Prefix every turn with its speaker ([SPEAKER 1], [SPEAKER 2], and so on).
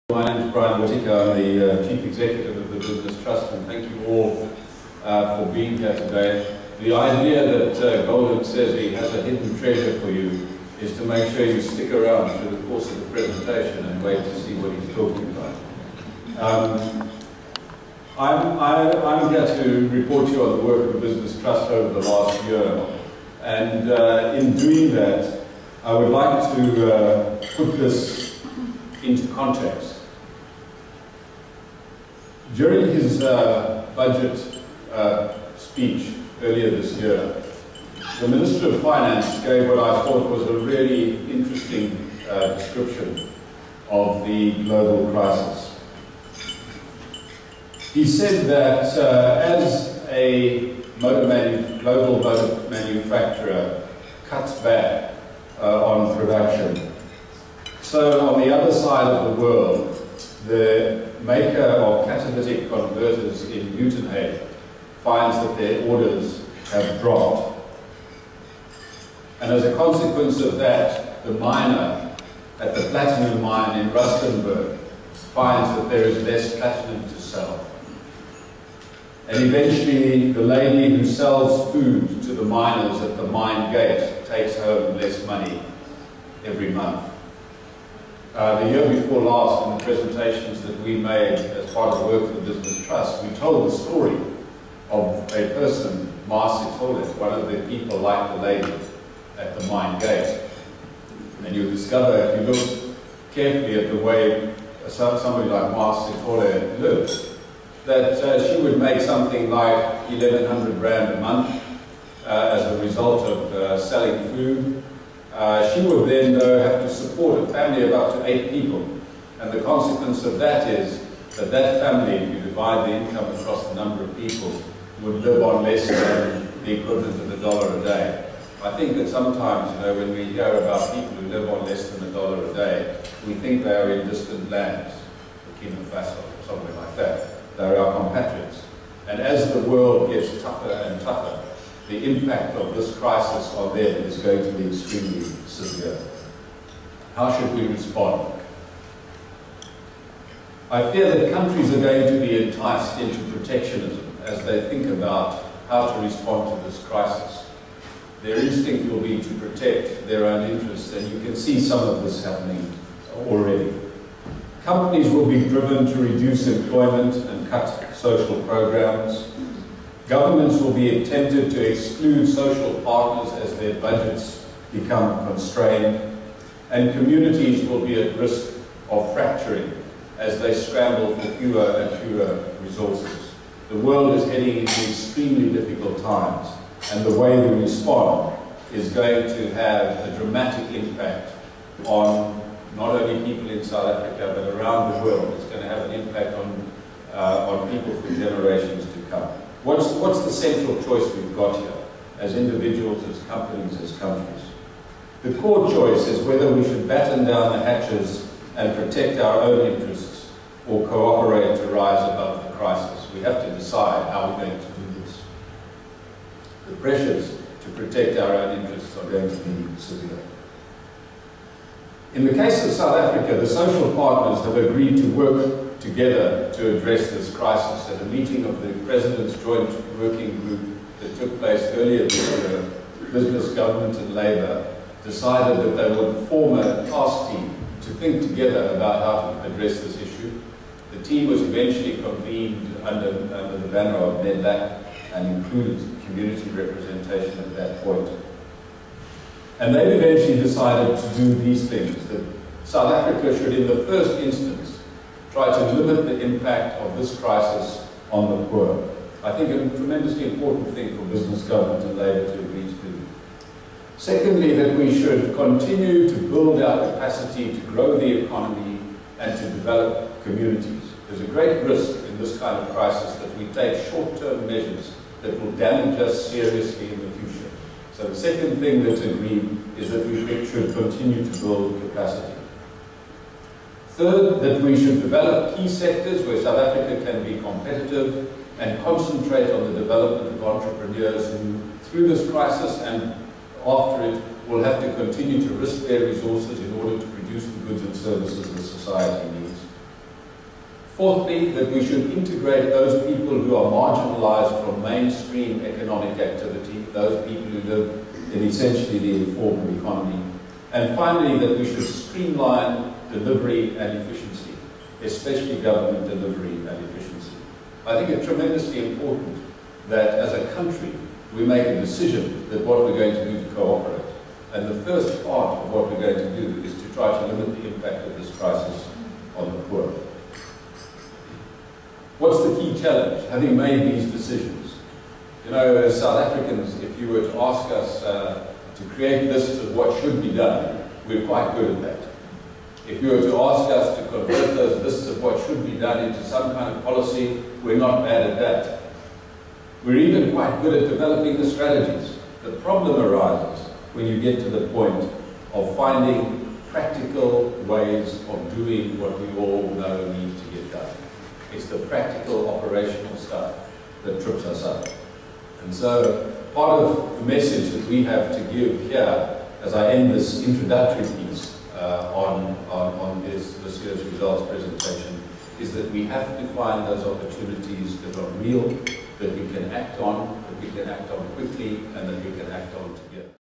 [SPEAKER 1] My name is Brian Whittaker. I'm the Chief Executive of the Business Trust, and thank you all for being here today. The idea that Golden says he has a hidden treasure for you is to make sure you stick around through the course of the presentation and wait to see what he's talking about. I'm here to report to you on the work of the Business Trust over the last year, and in doing that, I would like to put this into context. During his budget speech earlier this year, the Minister of Finance gave what I thought was a really interesting description of the global crisis. He said that as a global motor manufacturer cuts back on production, so on the other side of the world, the maker of catalytic converters in Uitenhage finds that their orders have dropped. And as a consequence of that, the miner at the platinum mine in Rustenburg finds that there is less platinum to sell. And eventually, the lady who sells food to the miners at the mine gate takes home less money every month. The year before last, in the presentations that we made as part of the work of the Business Trust, we told the story of a person, Marcy Toilet, one of the people like the lady at the mine gate. And you'll discover, if you look carefully at the way somebody like Marcy Toilet lives, that she would make something like 1,100 rand a month as a result of selling food. She would then, though, have to support a family of up to 8 people. And the consequence of that is that that family, if you divide the income across the number of people, would live on less than the equivalent of $1 a day. I think that sometimes, when we hear about people who live on less than $1 a day, we think they are in distant lands, Burkina Faso or something like that. They are our compatriots. And as the world gets tougher and tougher, the impact of this crisis on them is going to be extremely severe. How should we respond? I fear that countries are going to be enticed into protectionism as they think about how to respond to this crisis. Their instinct will be to protect their own interests, and you can see some of this happening already. Companies will be driven to reduce employment and cut social programs. Governments will be tempted to exclude social partners as their budgets become constrained, and communities will be at risk of fracturing as they scramble for fewer and fewer resources. The world is heading into extremely difficult times, and the way we respond is going to have a dramatic impact on not only people in South Africa, but around the world. It's going to have an impact on people for generations to come. What's the central choice we've got here, as individuals, as companies, as countries? The core choice is whether we should batten down the hatches and protect our own interests, or cooperate to rise above the crisis. We have to decide how we're going to do this. The pressures to protect our own interests are going to be severe. In the case of South Africa, the social partners have agreed to work together to address this crisis. At a meeting of the President's Joint Working Group that took place earlier this year, Business, Government and Labour decided that they would form a task team to think together about how to address this issue. The team was eventually convened under the banner of NEDLAC and included community representation at that point. And they eventually decided to do these things, that South Africa should, in the first instance, try to limit the impact of this crisis on the poor. I think a tremendously important thing for business, government and labour to agree to do. Secondly, that we should continue to build our capacity to grow the economy and to develop communities. There's a great risk in this kind of crisis that we take short-term measures that will damage us seriously in the future. So the second thing that's agreed is that we should continue to build capacity. Third, that we should develop key sectors where South Africa can be competitive and concentrate on the development of entrepreneurs who, through this crisis and after it, will have to continue to risk their resources in order to produce the goods and services that society needs. Fourthly, that we should integrate those people who are marginalized from mainstream economic activity, those people who live in essentially the informal economy. And finally, that we should streamline delivery and efficiency, especially government delivery and efficiency. I think it's tremendously important that as a country, we make a decision that what we're going to do to cooperate. And the first part of what we're going to do is to try to limit the impact of this crisis on the poor. What's the key challenge, having made these decisions? You know, as South Africans, if you were to ask us to create lists of what should be done, we're quite good at that. If you were to ask us to convert those lists of what should be done into some kind of policy, we're not bad at that. We're even quite good at developing the strategies. The problem arises when you get to the point of finding practical ways of doing what we all know needs to get done. It's the practical, operational stuff that trips us up. And so part of the message that we have to give here, as I end this introductory piece on this year's results presentation, is that we have to find those opportunities that are real, that we can act on quickly, and that we can act on together.